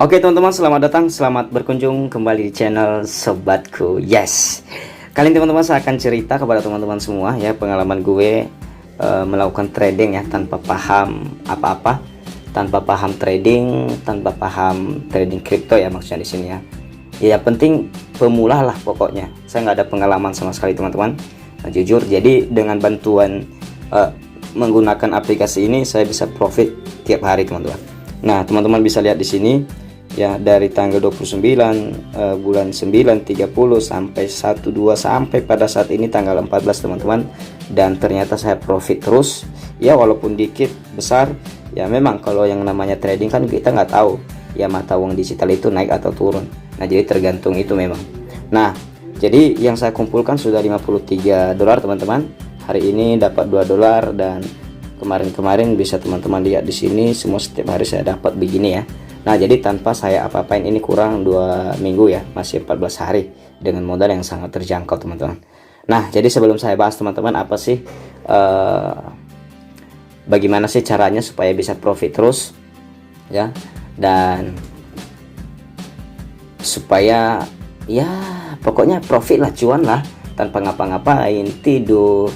Oke teman-teman, selamat datang, selamat berkunjung kembali di channel Sobatku. Yes, kali ini teman-teman saya akan cerita kepada teman-teman semua ya pengalaman gue melakukan trading ya tanpa paham apa-apa, tanpa paham trading, tanpa paham trading kripto ya maksudnya di sini ya. Ya penting pemula lah pokoknya. Saya nggak ada pengalaman sama sekali teman-teman. Nah, jujur, jadi dengan bantuan menggunakan aplikasi ini saya bisa profit tiap hari teman-teman. Nah teman-teman bisa lihat di sini ya, dari tanggal 29 bulan 9 30 sampai 12 sampai pada saat ini tanggal 14 teman-teman, dan ternyata saya profit terus ya, walaupun dikit besar ya. Memang kalau yang namanya trading kan kita nggak tahu ya mata uang digital itu naik atau turun. Nah jadi tergantung itu memang. Nah jadi yang saya kumpulkan sudah 53 dolar teman-teman. Hari ini dapat 2 dolar, dan kemarin-kemarin bisa teman-teman lihat di sini semua setiap hari saya dapat begini ya. Nah jadi tanpa saya apa-apain, ini kurang 2 minggu ya, masih 14 hari dengan modal yang sangat terjangkau teman-teman. Nah jadi sebelum saya bahas teman-teman apa sih bagaimana sih caranya supaya bisa profit terus ya, dan supaya ya pokoknya profit lah, cuan lah tanpa ngapa-ngapain, tidur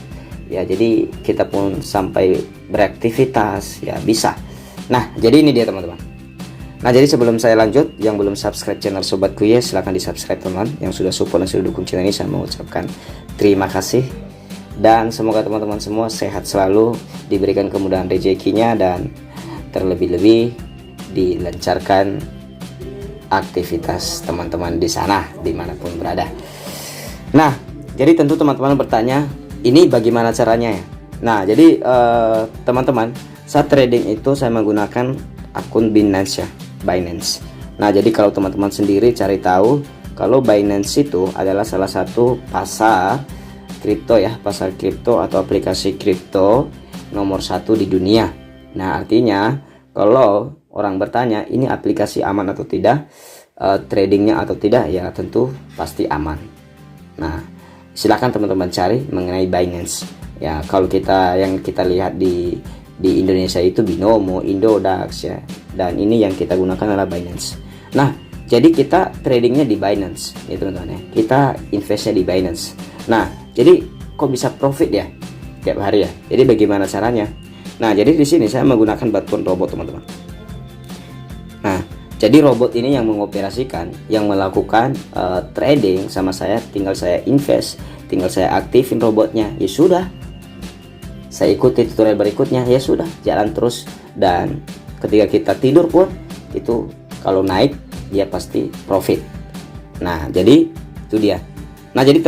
ya, jadi kita pun sampai beraktivitas ya bisa. Nah jadi ini dia teman-teman. Nah jadi sebelum saya lanjut, yang belum subscribe channel Sobatku ya silahkan di subscribe teman. Yang sudah support dan sudah dukung channel ini saya mengucapkan terima kasih, dan semoga teman-teman semua sehat selalu, diberikan kemudahan rezekinya, dan terlebih-lebih dilancarkan aktivitas teman-teman di sana dimanapun berada. Nah jadi tentu teman-teman bertanya, ini bagaimana caranya ya? Nah jadi teman-teman, saat trading itu saya menggunakan akun Binance ya, Binance. Nah jadi kalau teman-teman sendiri cari tahu, kalau Binance itu adalah salah satu pasar kripto ya, pasar kripto atau aplikasi kripto nomor 1 di dunia. Nah artinya kalau orang bertanya ini aplikasi aman atau tidak, tradingnya atau tidak, ya tentu pasti aman. Nah silahkan teman-teman cari mengenai Binance ya. Kalau yang kita lihat di Indonesia itu Binomo, Indodax ya, dan ini yang kita gunakan adalah Binance. Nah jadi kita tradingnya di Binance ya teman-teman ya, kita investnya di Binance. Nah jadi kok bisa profit ya tiap hari ya? Jadi bagaimana caranya? Nah jadi di sini saya menggunakan bantuan robot teman-teman. Nah jadi robot ini yang mengoperasikan, yang melakukan trading sama saya, tinggal saya invest, tinggal saya aktifin robotnya, ya sudah, saya ikuti tutorial berikutnya, ya sudah jalan terus. Dan ketika kita tidur pun itu kalau naik dia pasti profit. Nah jadi itu dia. Nah jadi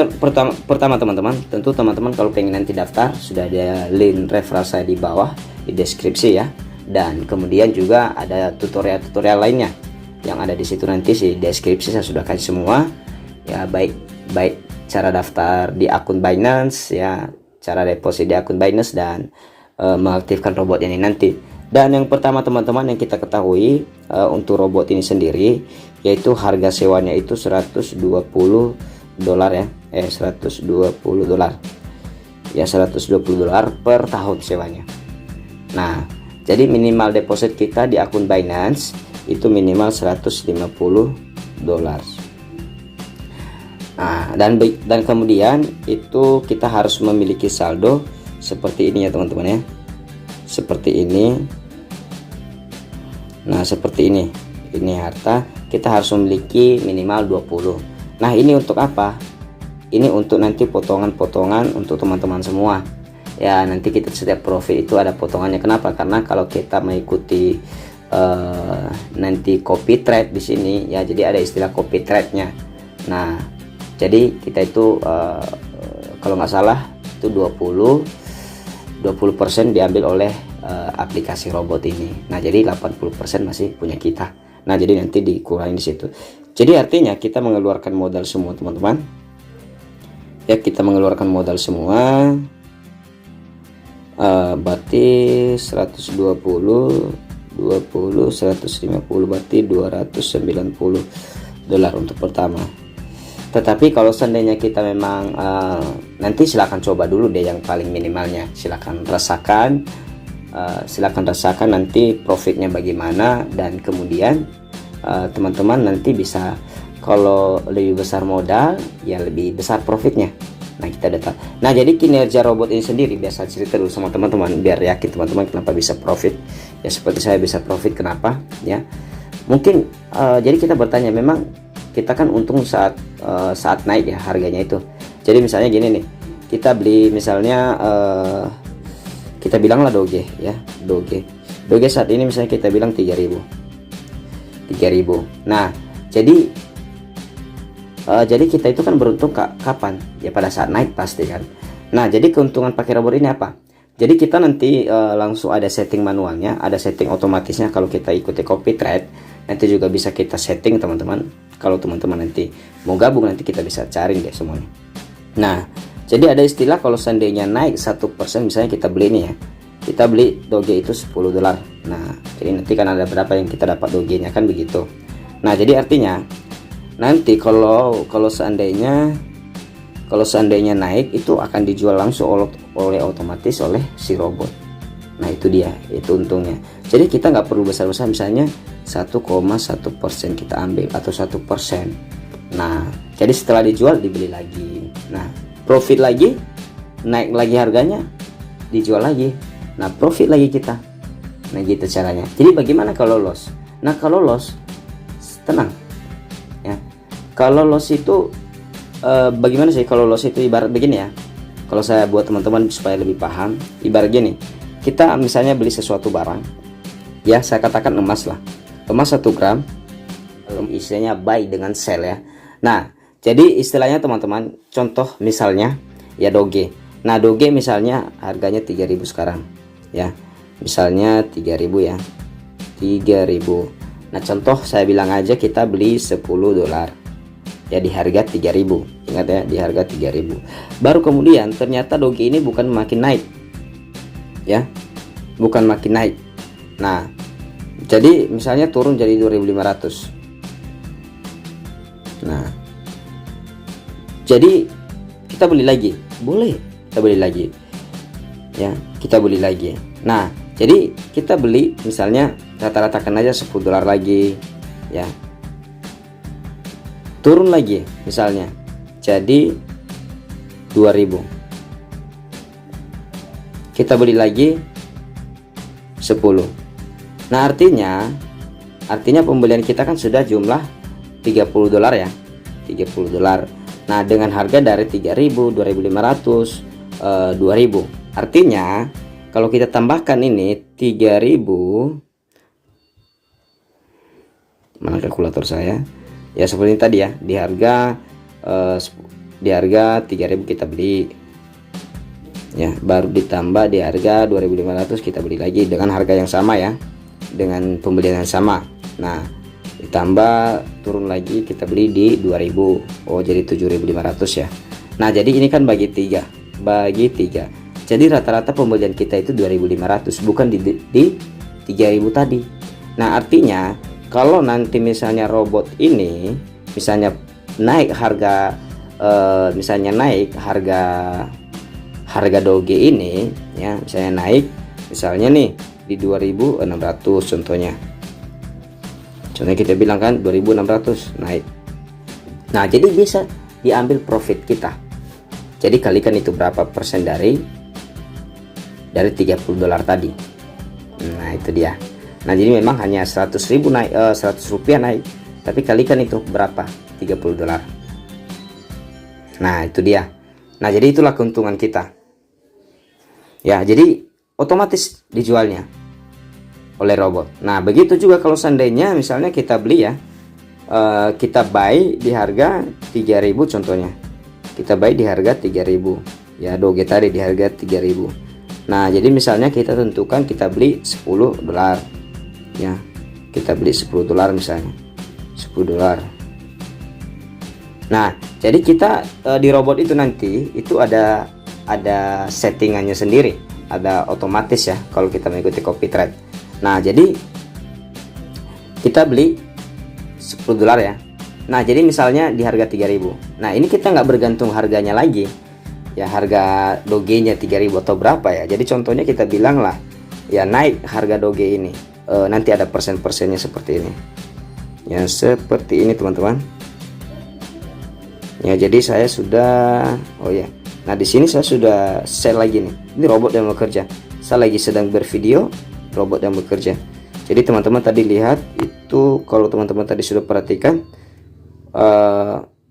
pertama teman-teman, tentu teman-teman kalau pengen nanti daftar, sudah ada link referral saya di bawah di deskripsi ya, dan kemudian juga ada tutorial-tutorial lainnya yang ada di situ, nanti di deskripsi saya sudah kasih semua ya, baik cara daftar di akun Binance ya, cara deposit di akun Binance, dan mengaktifkan robot ini nanti. Dan yang pertama teman-teman yang kita ketahui untuk robot ini sendiri, yaitu harga sewanya itu 120 dolar ya, 120 dolar ya, 120 dolar per tahun sewanya. Nah jadi minimal deposit kita di akun Binance itu minimal 150 dolar. Nah dan kemudian itu kita harus memiliki saldo seperti ini ya teman-teman ya, seperti ini. Nah seperti ini harta kita harus memiliki minimal 20. Nah ini untuk apa? Ini untuk nanti potongan-potongan untuk teman-teman semua ya. Nanti kita setiap profit itu ada potongannya. Kenapa? Karena kalau kita mengikuti nanti copy trade di sini ya, jadi ada istilah copy trade-nya. Nah jadi kita itu kalau nggak salah itu 20% diambil oleh aplikasi robot ini. Nah jadi 80% masih punya kita. Nah jadi nanti dikurangi di situ. Jadi artinya kita mengeluarkan modal semua teman-teman ya, kita mengeluarkan modal semua berarti 120 150 berarti 290 dolar untuk pertama. Tetapi kalau seandainya kita memang nanti silahkan coba dulu deh yang paling minimalnya, silahkan rasakan nanti profitnya bagaimana, dan kemudian teman-teman nanti bisa, kalau lebih besar modal ya lebih besar profitnya. Nah kita data. Nah jadi kinerja robot ini sendiri, biasa cerita dulu sama teman-teman biar yakin teman-teman kenapa bisa profit. Ya seperti saya bisa profit kenapa ya. Mungkin jadi kita bertanya, memang kita kan untung saat naik ya harganya itu. Jadi misalnya gini nih, kita beli misalnya kita bilanglah Doge ya, Doge saat ini misalnya kita bilang 3.000. Nah jadi kita itu kan beruntung kapan ya, pada saat naik pasti kan. Nah jadi keuntungan pakai robot ini apa? Jadi kita nanti langsung ada setting manualnya, ada setting otomatisnya. Kalau kita ikuti copy trade, nanti juga bisa kita setting teman-teman. Kalau teman-teman nanti mau gabung, nanti kita bisa cari deh semuanya. Nah jadi ada istilah kalau seandainya naik 1%, misalnya kita beli nih ya, kita beli Doge itu $10. Nah jadi nanti kan ada berapa yang kita dapat Doge-nya kan begitu. Nah jadi artinya nanti kalau seandainya naik itu akan dijual langsung oleh otomatis oleh si robot. Nah itu dia, itu untungnya. Jadi kita nggak perlu besar-besar, misalnya 1,1% kita ambil atau 1%. Nah jadi setelah dijual dibeli lagi, nah profit lagi, naik lagi harganya, dijual lagi, nah profit lagi kita. Nah gitu caranya. Jadi bagaimana kalau loss? Nah kalau loss tenang ya. Kalau loss itu bagaimana sih? Kalau loss itu ibarat begini ya, kalau saya buat teman-teman supaya lebih paham, ibarat gini, kita misalnya beli sesuatu barang ya, saya katakan emas lah, emas 1 gram, istilahnya buy dengan sell ya. Nah jadi istilahnya teman-teman, contoh misalnya ya Doge. Nah Doge misalnya harganya 3.000 sekarang ya, misalnya 3.000 ya, 3.000. Nah contoh saya bilang aja kita beli $10 ya di harga 3.000. Ingat ya, di harga 3.000. Baru kemudian ternyata Doge ini bukan makin naik ya, bukan makin naik. Nah jadi misalnya turun jadi 2.500. Nah jadi kita beli lagi, boleh kita beli lagi ya, kita beli lagi. Nah jadi kita beli misalnya rata-ratakan aja $10 lagi ya, turun lagi misalnya jadi 2.000, kita beli lagi 10. Nah artinya pembelian kita kan sudah jumlah $30 ya, $30. Nah dengan harga dari 3.000, 2.500, 2.000. Artinya kalau kita tambahkan ini 3.000, mana kalkulator saya ya, seperti tadi ya, di harga 3.000 kita beli ya, baru ditambah di harga 2.500 kita beli lagi dengan harga yang sama ya, dengan pembelian yang sama. Nah ditambah turun lagi kita beli di 2.000, oh jadi 7.500 ya. Nah jadi ini kan bagi 3, jadi rata-rata pembelian kita itu 2.500, bukan di 3.000 tadi. Nah artinya kalau nanti misalnya robot ini misalnya naik harga harga Doge ini ya, misalnya naik misalnya nih di 2.600 contohnya kita bilang kan 2.600 naik. Nah jadi bisa diambil profit kita, jadi kalikan itu berapa persen dari $30 tadi. Nah itu dia. Nah jadi memang hanya 100.000 naik, 100 rupiah naik, tapi kalikan itu berapa, $30. Nah itu dia. Nah jadi itulah keuntungan kita ya, jadi otomatis dijualnya oleh robot. Nah begitu juga kalau seandainya misalnya kita beli ya, kita buy di harga 3.000 contohnya, kita buy di harga 3.000 ya, Doge tadi di harga 3.000. Nah jadi misalnya kita tentukan kita beli $10 ya, kita beli $10 misalnya, $10. Nah jadi kita di robot itu nanti itu ada settingannya sendiri, ada otomatis ya kalau kita mengikuti copy trade. Nah jadi kita beli $10 ya. Nah jadi misalnya di harga 3.000. Nah ini kita nggak bergantung harganya lagi ya, harga Doge-nya 3.000 atau berapa ya. Jadi contohnya kita bilang lah ya, naik harga Doge ini nanti ada persen-persennya seperti ini ya seperti ini teman-teman. Ya jadi saya sudah, oh ya, nah di sini saya sudah share lagi nih, ini robot yang bekerja. Saya lagi sedang bervideo, robot yang bekerja. Jadi teman-teman tadi lihat itu, kalau teman-teman tadi sudah perhatikan,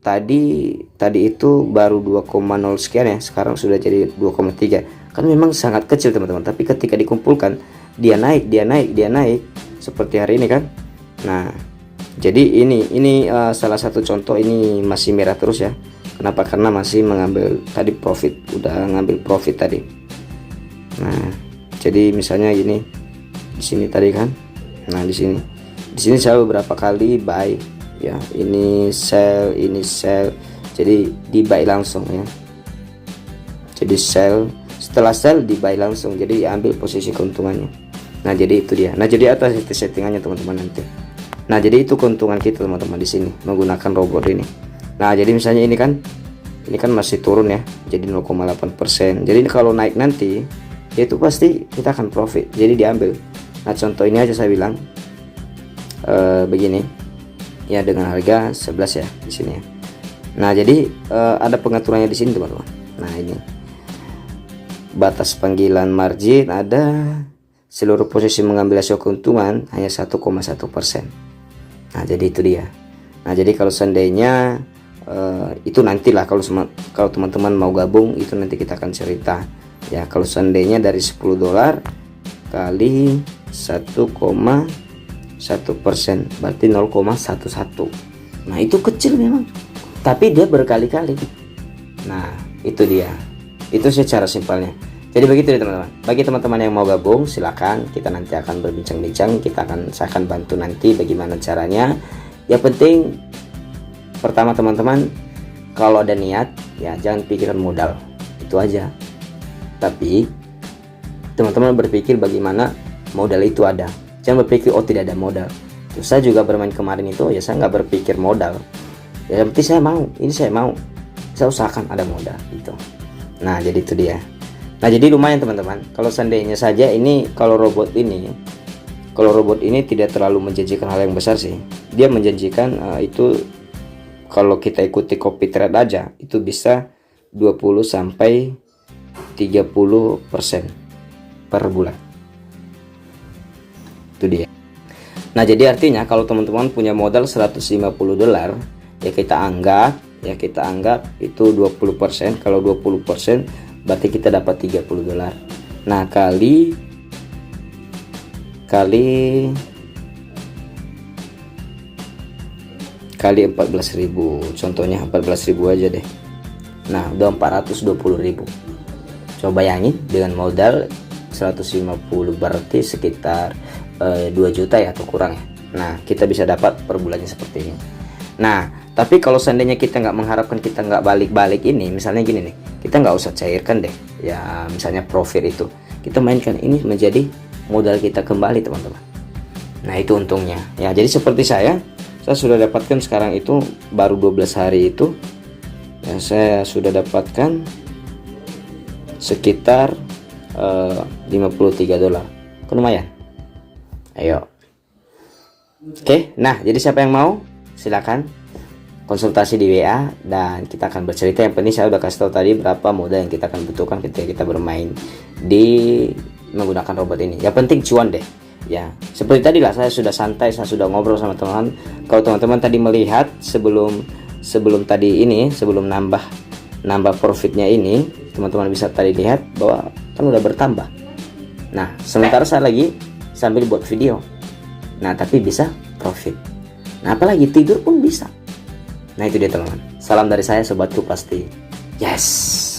tadi itu baru 2,0 sekian ya, sekarang sudah jadi 2,3. Kan memang sangat kecil teman-teman, tapi ketika dikumpulkan dia naik seperti hari ini kan. Nah jadi ini salah satu contoh, ini masih merah terus ya. Kenapa? Karena masih mengambil tadi profit, udah ngambil profit tadi. Nah jadi misalnya gini di sini tadi kan, nah di sini saya beberapa kali buy ya, ini sell, jadi di buy langsung ya. Jadi sell, setelah sell di buy langsung, jadi ambil posisi keuntungannya. Nah jadi itu dia. Nah jadi atas itu settingannya teman-teman nanti. Nah jadi itu keuntungan kita teman-teman di sini menggunakan robot ini. Nah jadi misalnya ini kan masih turun ya, jadi 0,8%. Jadi kalau naik nanti itu pasti kita akan profit, jadi diambil. Nah contoh ini aja saya bilang begini ya, dengan harga 11 ya di sini ya. Nah jadi ada pengaturannya di sini teman-teman. Nah ini batas panggilan margin ada, seluruh posisi mengambil hasil keuntungan hanya 1,1%. Nah jadi itu dia. Nah jadi kalau seandainya itu nantilah, kalau teman-teman mau gabung itu nanti kita akan cerita ya. Kalau seandainya dari $10 kali 1,1% berarti 0,11. Nah itu kecil memang, tapi dia berkali-kali. Nah itu dia, itu secara simpelnya. Jadi begitu ya teman-teman. Bagi teman-teman yang mau gabung silakan, kita nanti akan berbincang-bincang, saya akan bantu nanti bagaimana caranya. Yang penting pertama teman-teman, kalau ada niat ya jangan pikirkan modal, itu aja. Tapi teman-teman berpikir bagaimana modal itu ada, jangan berpikir oh tidak ada modal. Terus saya juga bermain kemarin itu ya, saya nggak berpikir modal ya, yang penting saya mau, ini saya mau, saya usahakan ada modal gitu. Nah jadi itu dia. Nah jadi lumayan teman-teman, kalau seandainya saja ini, kalau robot ini tidak terlalu menjanjikan hal yang besar sih. Dia menjanjikan itu kalau kita ikuti copy trade aja itu bisa 20 sampai 30% per bulan. Itu dia. Nah jadi artinya kalau teman-teman punya modal $150 ya, kita anggap itu 20%. Kalau 20% berarti kita dapat $30. Nah kali 14.000, contohnya 14.000 aja deh. Nah udah 420.000. Coba bayangin dengan modal 150 berarti sekitar 2 juta ya, atau kurang ya. Nah kita bisa dapat per bulannya seperti ini. Nah tapi kalau seandainya kita nggak mengharapkan, kita nggak balik-balik ini, misalnya gini nih, kita nggak usah cairkan deh ya, misalnya profit itu kita mainkan ini menjadi modal kita kembali teman-teman. Nah itu untungnya ya. Jadi seperti saya sudah dapatkan sekarang itu baru 12 hari itu ya, saya sudah dapatkan sekitar $53. Kan lumayan. Ayo. Oke, nah jadi siapa yang mau silakan konsultasi di WA dan kita akan bercerita. Yang penting saya udah kasih tahu tadi berapa modal yang kita akan butuhkan ketika kita bermain di menggunakan robot ini. Yang penting cuan deh ya. Seperti tadi lah, saya sudah santai, saya sudah ngobrol sama teman-teman. Kalau teman-teman tadi melihat sebelum tadi ini, sebelum nambah profitnya ini, teman-teman bisa tadi lihat bahwa kan udah bertambah. Nah sementara saya lagi sambil buat video, nah tapi bisa profit. Nah apalagi tidur pun bisa. Nah itu dia teman-teman. Salam dari saya sobatku pasti. Yes.